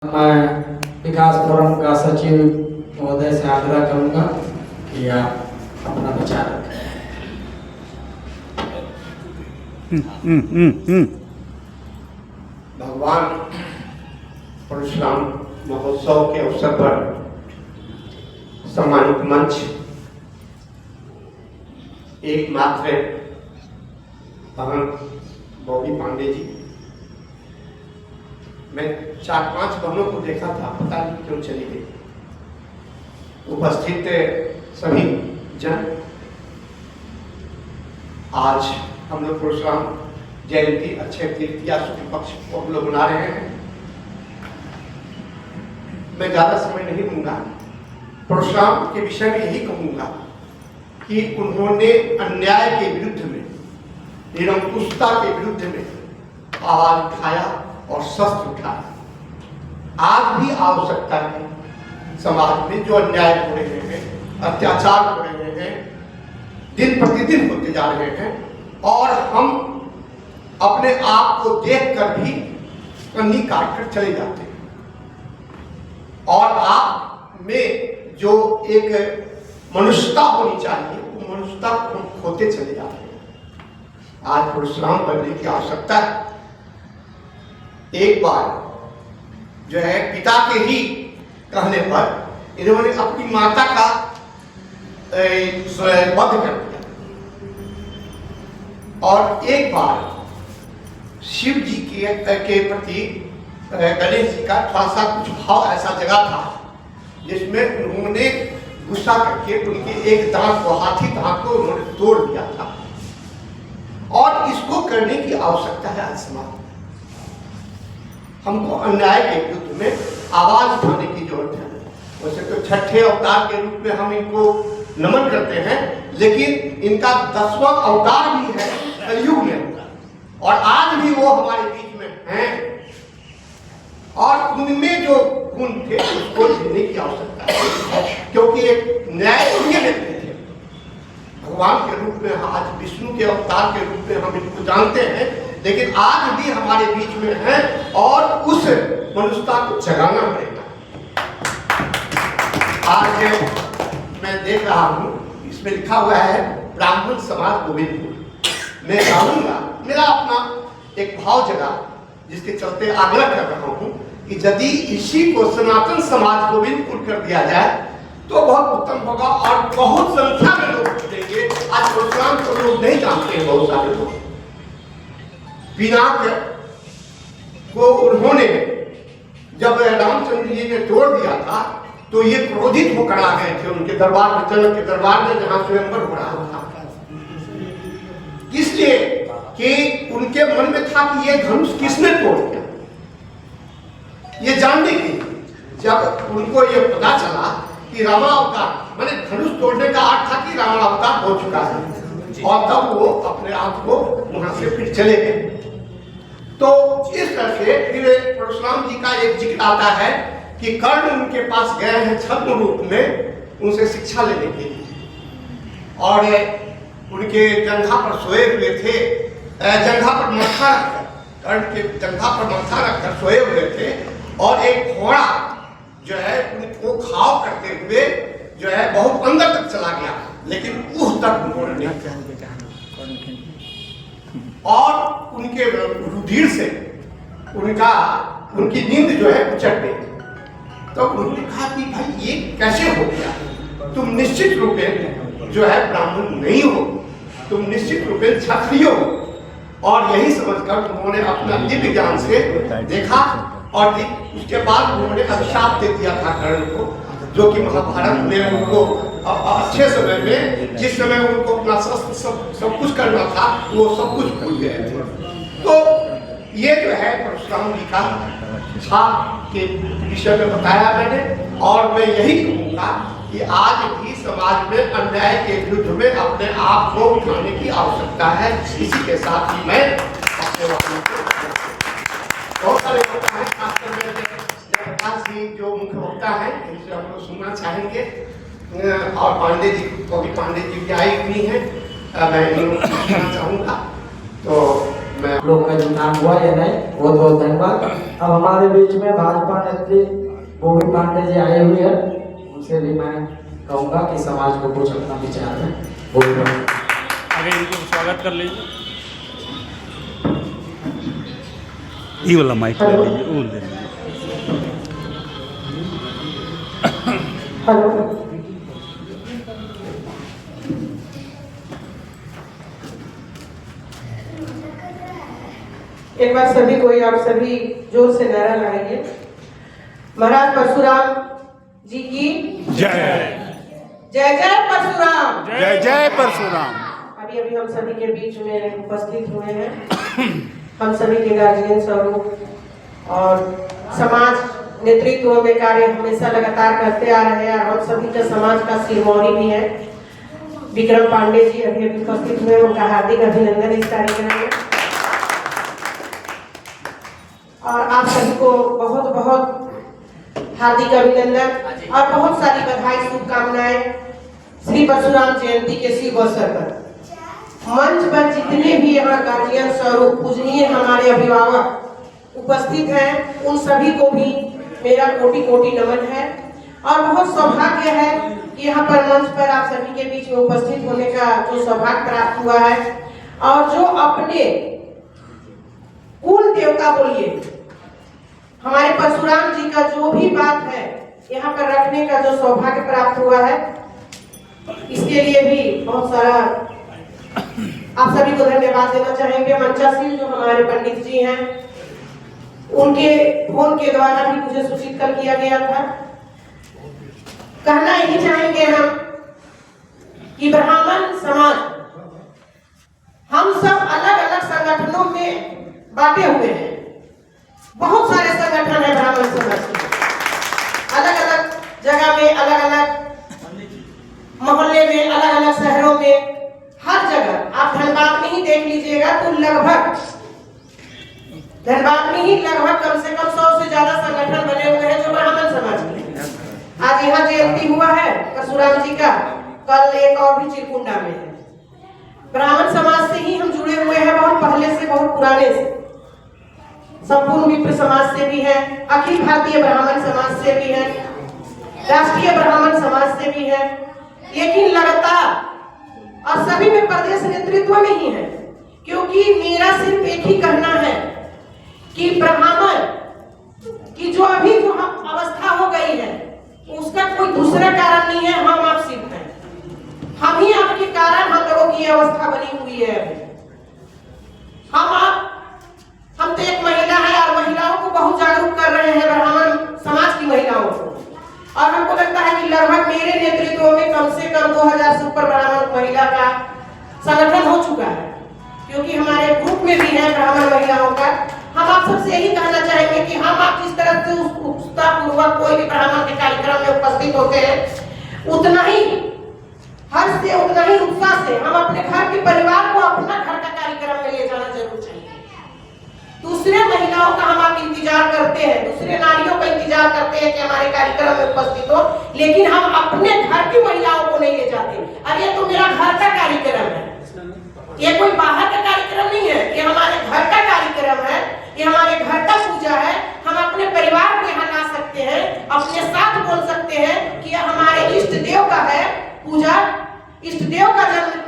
मैं विकास फोरम का सचिव महोदय से आग्रह करूंगा कि आप अपना विचार रखें। भगवान परशुराम महोत्सव के अवसर पर सम्मानित मंच एकमात्र महंत बॉबी पांडे जी, मैं 4-5 बहनों को देखा था, पता नहीं क्यों चली गई। उपस्थित सभी जन, आज हम लोग परशुराम जयंती अक्षय तृतीया शुक्ल पक्ष को हम लोग मना रहे हैं। मैं ज्यादा समय नहीं लूंगा। परशुराम के विषय में यही कहूंगा कि उन्होंने अन्याय के विरुद्ध में, निरंकुशता के विरुद्ध में आवाज उठाया और शस्त्र उठाया। आज भी आवश्यकता है समाज में जो अन्याय हो रहे हैं, अत्याचार हो रहे हैं, दिन प्रतिदिन होते जा रहे हैं, और हम अपने आप को देखकर भी कन्नी काट कर चले जाते हैं, और आप में जो एक मनुष्यता होनी चाहिए वो मनुष्यता खोते चले जाते हैं। आज परशुराम बनने की आवश्यकता है। एक बार जो है पिता के ही कहने पर इन्होंने अपनी माता का वध कर दिया, और एक बार शिव जी के प्रति गणेश जी का थोड़ा सा कुछ भाव ऐसा जगह था जिसमें उन्होंने गुस्सा करके उनके एक दांत को, हाथी दांत को उन्होंने तोड़ दिया था। और इसको करने की आवश्यकता है आज समाज में। हमको अन्याय के विरुद्ध में आवाज उठाने की जरूरत है। वैसे तो छठे अवतार के रूप में हम इनको नमन करते हैं, लेकिन इनका 10वां अवतार भी है कलयुग में, और आज भी वो हमारे बीच में हैं, और उनमें जो गुण थे उसको लेने की आवश्यकता है, क्योंकि एक न्याय उनके व्यक्ति थे। भगवान के रूप में, आज विष्णु के अवतार के रूप में हम इनको जानते हैं, लेकिन आज भी हमारे बीच में है, और उस मनुष्यता को जगाना पड़ेगा। आज मैं देख रहा हूं, इसमें लिखा हुआ है ब्राह्मण समाज गोविंदपुर। मैं जानूंगा, मेरा अपना एक भाव जगा, जिसके चलते आग्रह कर रहा हूं कि यदि इसी को सनातन समाज गोविंदपुर कर दिया जाए तो बहुत उत्तम होगा, और बहुत संख्या में लोग जुड़ेंगे। आज परशुराम को लोग नहीं जानते हैं, बहुत सारे लोग। पिनाक को उन्होंने जब रामचंद्र जी ने तोड़ दिया था तो ये क्रोधित होकर आ गए थे उनके दरबार में, जनक के दरबार में, जहां स्वयंवर हो रहा था। इसलिए कि उनके मन में था कि ये धनुष किसने तोड़ दिया। ये जानने की जब उनको ये पता चला कि रामावतार, माने धनुष तोड़ने का अर्थ था कि रामावतार हो चुका है, और तब वो अपने आप को वहां से फिर चले गए। तो इस तरह से फिर परशुराम जी का एक जिक्र आता है कि कर्ण उनके पास गए हैं छद्म रूप में उनसे शिक्षा लेने के लिए, और उनके जंघा पर सोए हुए थे, जंघा पर मत्था रखकर, कर्ण के जंघा पर मत्था रखकर सोए हुए थे, और एक घोड़ा जो है उनको घाव करते हुए जो है बहुत अंदर तक चला गया, लेकिन उस तक उन्होंने नहीं, और उनके रुधिर से उनकी नींद जो है उचट गई। तो उन्होंने कहा कि भाई ये कैसे हो गया, तुम निश्चित रूप में जो है ब्राह्मण नहीं हो, तुम निश्चित रूप में क्षत्रिय हो। और यही समझकर उन्होंने अपना दिव्य ज्ञान से देखा, और उसके बाद उन्होंने अभिशाप दे दिया था कर्ण को, जो कि महाभारत में उनको अच्छे समय में, जिस समय उनको अपना शस्त्र सब कुछ करना था, वो सब कुछ भूल गए थे। तो ये जो है परशुराम जी का था के विषय में बताया मैंने, और मैं यही कहूँगा कि आज भी समाज में अन्याय के विरुद्ध में अपने आप को उठाने की आवश्यकता है। इसी के साथ ही मैं अपने बहुत सारे वक्ता हैं, खासकर प्रकाश जी जो मुख्य वक्ता है, इनसे हम लोग सुनना चाहेंगे, और पांडे जी, कवि पांडे जी भी आई हुई हैं, मैं इनको सुनना चाहूँगा। तो मैं मैं लोग का जो नाम हुआ या नहीं, बहुत बहुत धन्यवाद। अब हमारे बीच में भाजपा नेत्री गोविंद पांडे जी आए हुए हैं, उनसे भी मैं कहूँगा कि समाज को कुछ अपना विचार है। बहुत आगे इनको स्वागत कर लीजिए। ये वाला माइक ले लीजिए, वो ले लीजिए। हेलो, एक बार सभी कोई आप सभी जोर से नारा लगाइए। महाराज परशुराम जी की जय जय जय परशुराम। जय जय परशुराम। अभी अभी हम सभी के बीच में उपस्थित हुए हैं, हम सभी के गार्जियन स्वरूप और समाज नेतृत्व में कार्य हमेशा लगातार करते आ रहे हैं। हम सभी का समाज का सिरमौरी भी है विक्रम पांडे जी, अभी अभी उपस्थित हुए, उनका हार्दिक अभिनंदन इस कार्यक्रम में। और आप सभी को बहुत बहुत हार्दिक अभिनंदन और बहुत सारी बधाई शुभकामनाएं श्री परशुराम जयंती के शुभ अवसर पर। मंच पर जितने भी यहाँ गार्जियन स्वरूप पूजनीय हमारे अभिभावक उपस्थित हैं, उन सभी को भी मेरा कोटि कोटि नमन है। और बहुत सौभाग्य है कि यहाँ पर मंच पर आप सभी के बीच में उपस्थित होने का जो सौभाग्य प्राप्त हुआ है और जो अपने कुल देवता बोलिए हमारे परशुराम जी का जो भी बात है यहाँ पर रखने का जो सौभाग्य प्राप्त हुआ है, इसके लिए भी बहुत सारा आप सभी को धन्यवाद देना चाहेंगे। मंचासीन जो हमारे पंडित जी हैं, उनके फोन के द्वारा भी मुझे सूचित कर किया गया था। कहना यही चाहेंगे हम कि ब्राह्मण समाज हम सब अलग अलग संगठनों में बांटे हुए हैं। बहुत सारे संगठन है ब्राह्मण समाज के, अलग अलग जगह में, अलग अलग मोहल्ले में, अलग अलग शहरों में, हर जगह। आप धनबाद में ही देख लीजिएगा तो लगभग धनबाद में ही लगभग कम से कम 100 से ज्यादा संगठन बने हुए हैं जो ब्राह्मण समाज के। आज यहाँ जयंती हुआ है परशुराम जी का, कल एक और भी चिरकुंडा में है। ब्राह्मण समाज से ही हम जुड़े हुए हैं, बहुत पहले से, बहुत पुराने से। संपूर्ण विप्र समाज से भी है, अखिल भारतीय ब्राह्मण समाज से भी है, राष्ट्रीय ब्राह्मण समाज से भी है, लेकिन लगातार और सभी में प्रदेश नेतृत्व में ही है। क्योंकि मेरा सिर्फ एक ही कहना है कि ब्राह्मण की जो अभी जो अवस्था हो गई है उसका कोई दूसरा कारण नहीं है, हम आप सिर्फ हैं। हम ही आपके कारण हम लोगों की अवस्था बनी हुई है। हम तो एक महिला है और महिलाओं को बहुत जागरूक कर रहे हैं, ब्राह्मण समाज की महिलाओं को। और हमको लगता है कि लगभग मेरे नेतृत्व में कम से कम 2000 से ऊपर ब्राह्मण महिला का संगठन हो चुका है, क्योंकि हमारे ग्रुप में भी है ब्राह्मण महिलाओं का। हम आप सबसे यही कहना चाहेंगे कि हम आप जिस तरह से उत्साहपूर्वक कोई भी ब्राह्मण के कार्यक्रम में उपस्थित होते हैं, उतना ही हर्ष से, उतना ही उत्साह से हम अपने घर के परिवार को अपना घर का कार्यक्रम में ले जाना जरूर चाहिए। दूसरे महिलाओं का हम आप इंतजार करते हैं, दूसरे नारियों का इंतजार करते हैं कि हमारे कार्यक्रम में उपस्थित हो, लेकिन हम अपने घर की महिलाओं को नहीं ले जाते। अरे तो मेरा घर का कार्यक्रम है, ये कोई बाहर का कार्यक्रम नहीं है, ये हमारे घर का कार्यक्रम है, ये हमारे घर का पूजा है। हम अपने परिवार को यहाँ ला सकते हैं, अपने साथ बोल सकते हैं कि यह हमारे इष्ट देव का है पूजा, इष्ट देव का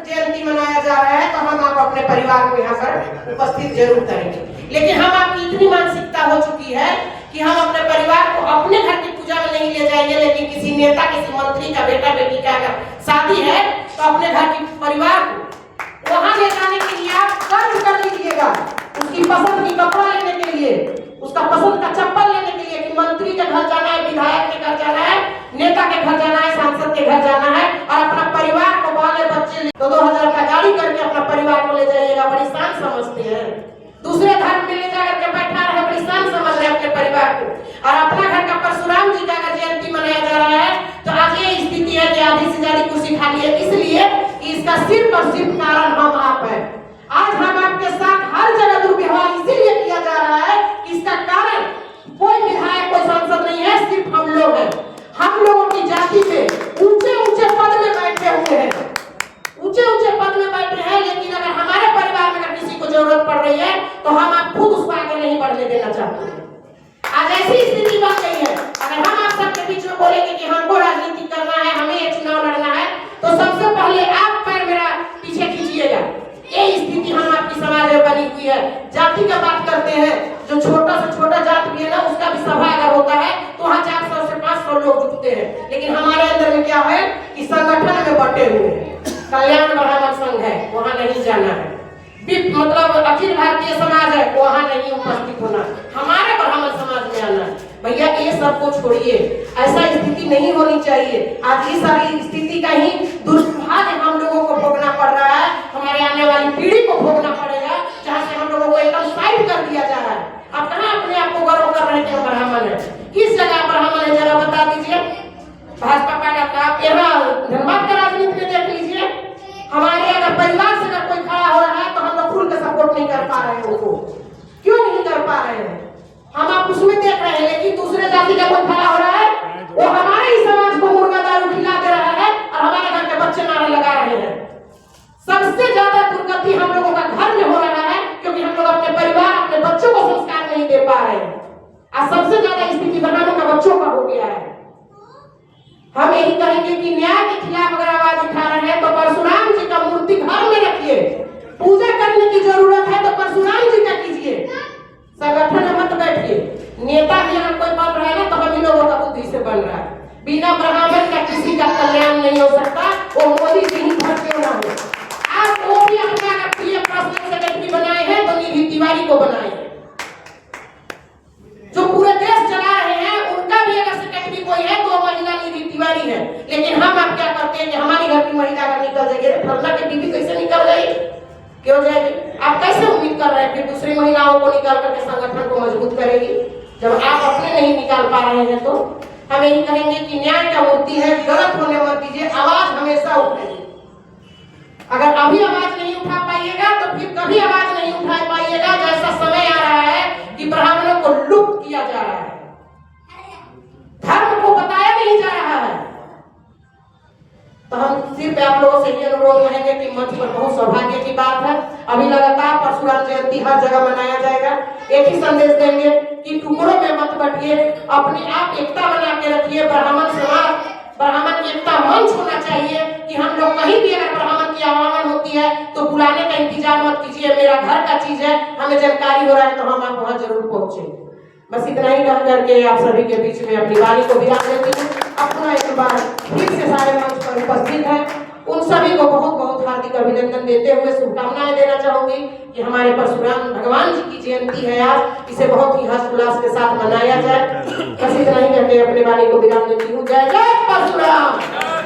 जयंती मनाया जा रहा है, तो हम आप अपने परिवार को यहाँ पर उपस्थित जरूर करेंगे। लेकिन हम आपकी इतनी मानसिकता हो चुकी है कि हम अपने परिवार को अपने घर की पूजा में नहीं ले जाएंगे, लेकिन किसी नेता, किसी मंत्री का बेटा बेटी का अगर शादी है तो अपने घर की परिवार को वहां ले जाने के लिए आप कर्ज कर लीजिएगा, उसकी पसंद की कपड़ा लेने के लिए, उसका पसंद का चप्पल लेने के लिए, कि मंत्री के घर जाना है, विधायक के घर जाना है, नेता के घर जाना है, सांसद के घर जाना है, और अपना परिवार को, बाले बच्चे 2-2000 का गाड़ी करके अपना परिवार को ले जाइएगा, बड़ी शान समझते हैं। दूसरे धर्म में ले जाकर के बैठा रहे, बड़ी शान समझ रहे अपने परिवार को। और अपना घर का परशुराम जी का अगर जयंती मनाया जा रहा है तो आज ये स्थिति है कि आधी से ज्यादा कुर्सी खाली है, इसलिए इसका सिर्फ और सिर्फ कारण हम आप हैं। आज हम आपके साथ हर जगह दुर्व्यवहार इसीलिए किया जा रहा है कि इसका कारण कोई विधायक, कोई सांसद नहीं है, सिर्फ हम लोग हैं। हम लोगों की जाति में ऊंचे ऊंचे पद में बैठे हुए हैं, ऊंचे ऊंचे पद में बैठे हैं, लेकिन अगर हमारे परिवार में अगर किसी को जरूरत पड़ रही है नहीं उपस्थित होना, हमारे ब्राह्मण समाज में आना। भैया ये सब को छोड़िए, ऐसा स्थिति नहीं होनी चाहिए। आज ये सारी स्थिति का ही दुष्भाग्य हम लोगों को भोगना पड़ रहा है, हमारे आने वाली पीढ़ी को भोगना पड़ेगा, जहाँ से हम लोगों को एकदम साइड कर दिया जा रहा है। आप कहाँ अपने आप को गर्व कर रहे हैं कि हम ब्राह्मण है? किस जगह ब्राह्मण है जरा बता दीजिए। भाजपा का आप यहाँ धनबाद का राजनीति में देख लीजिए, हमारे अगर परिवार से अगर कोई खड़ा हो रहा है तो हम लोग खुल के सपोर्ट नहीं कर पा रहे हैं उनको। क्यों नहीं कर पा रहे हैं? हम आप उसमें देख रहे हैं, लेकिन दूसरे जाति का कोई खड़ा हो रहा है, वो हमारे ही समाज को मुर्गा दारू खिला दे रहा है और हमारे घर के बच्चे नारे लगा रहे हैं। सबसे ज्यादा दुर्गति हम लोगों का घर में हो रहा है, क्योंकि हम लोग अपने परिवार, अपने बच्चों को संस्कार नहीं दे पा रहे हैं। आज सबसे ज्यादा स्थिति ब्राह्मणों का बच्चों का हो गया है। हम यही कहेंगे कि न्याय के खिलाफ अगर आवाज उठा रहे हैं तो परशुराम जी का मूर्ति घर में रखिए। पूजा करने की जरूरत है तो परशुराम जी का कीजिए, संगठन में मत बैठिए। नेता भी अगर कोई बन रहा है ना तो हम इन लोगों का बुद्धि से बन रहा है। बिना ब्राह्मण का किसी का कल्याण नहीं हो सकता, वो मोदी जी ही भर क्यों ना हो। आप वो भी अपना प्रिय पर्सनल सेक्रेटरी बनाए हैं तो निधि तिवारी को बनाए हैं, जो पूरे देश चला रहे हैं, उनका भी अगर सेक्रेटरी कोई है तो महिला निधि तिवारी है। लेकिन हम आप क्या करते हैं कि हमारी घर की महिला अगर निकल जाएगी, फलना की बीवी कैसे निकल गई, क्यों जाएगी? आप कैसे उम्मीद कर रहे हैं कि दूसरी महिलाओं को निकाल करके संगठन को मजबूत करेगी, जब आप अपने नहीं निकाल पा रहे हैं? तो हम यही कहेंगे कि न्याय का मूर्ति है, गलत होने मत दीजिए, आवाज हमेशा उठाइए। अगर अभी आवाज नहीं उठा पाइएगा तो फिर कभी आवाज नहीं उठा पाइएगा। जैसा समय आ रहा है कि ब्राह्मणों को लुप्त किया जा रहा है, धर्म को बताया नहीं जा रहा है, तो हम सिर्फ आप लोगों से ये अनुरोध करेंगे कि मंच पर बहुत सौभाग्य की बात है, अभी लगातार परशुराम जयंती हर जगह मनाया जाएगा। एक ही संदेश देंगे कि टुकड़ों में मत बटिए, अपने आप एकता बना के रखिए। ब्राह्मण समाज, ब्राह्मण की एकता मंच होना चाहिए कि हम लोग कहीं भी अगर ब्राह्मण की आवागमन होती है तो बुलाने का इंतजार मत कीजिए, मेरा घर का चीज है, हमें जानकारी हो रहा है तो हम आप वहां जरूर पहुंचे। बस इतना ही कह करके आप सभी के बीच में अपनी वाणी को विराम देती हूँ। अपना एक बार फिर से सारे मंच पर उपस्थित हैं, उन सभी को बहुत बहुत हार्दिक अभिनंदन देते हुए शुभकामनाएं देना चाहूंगी कि हमारे परशुराम भगवान जी की जयंती है आज, इसे बहुत ही हर्ष उल्लास के साथ मनाया जाए। बस इतना ही करके अपने वाणी को विराम देती हूँ। जय जय परशुराम।